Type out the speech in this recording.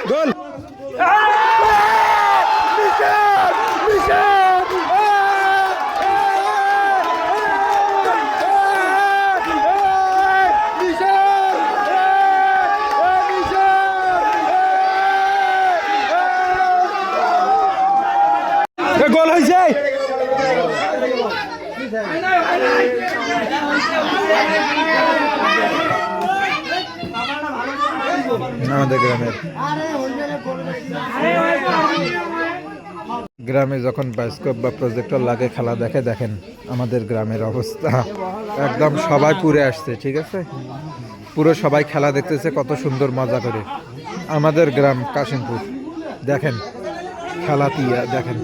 গোল গোল হয়েছে আমাদের গ্রামে যখন বায়োস্কোপ বা প্রজেক্টর লাগে খেলা দেখে দেখেন আমাদের গ্রামের অবস্থা একদম সবাই পুরে আসছে ঠিক আছে পুরো সবাই খেলা দেখতেছে কত সুন্দর মজা করে আমাদের গ্রাম কাশিমপুর দেখেন খেলাটি দেখেন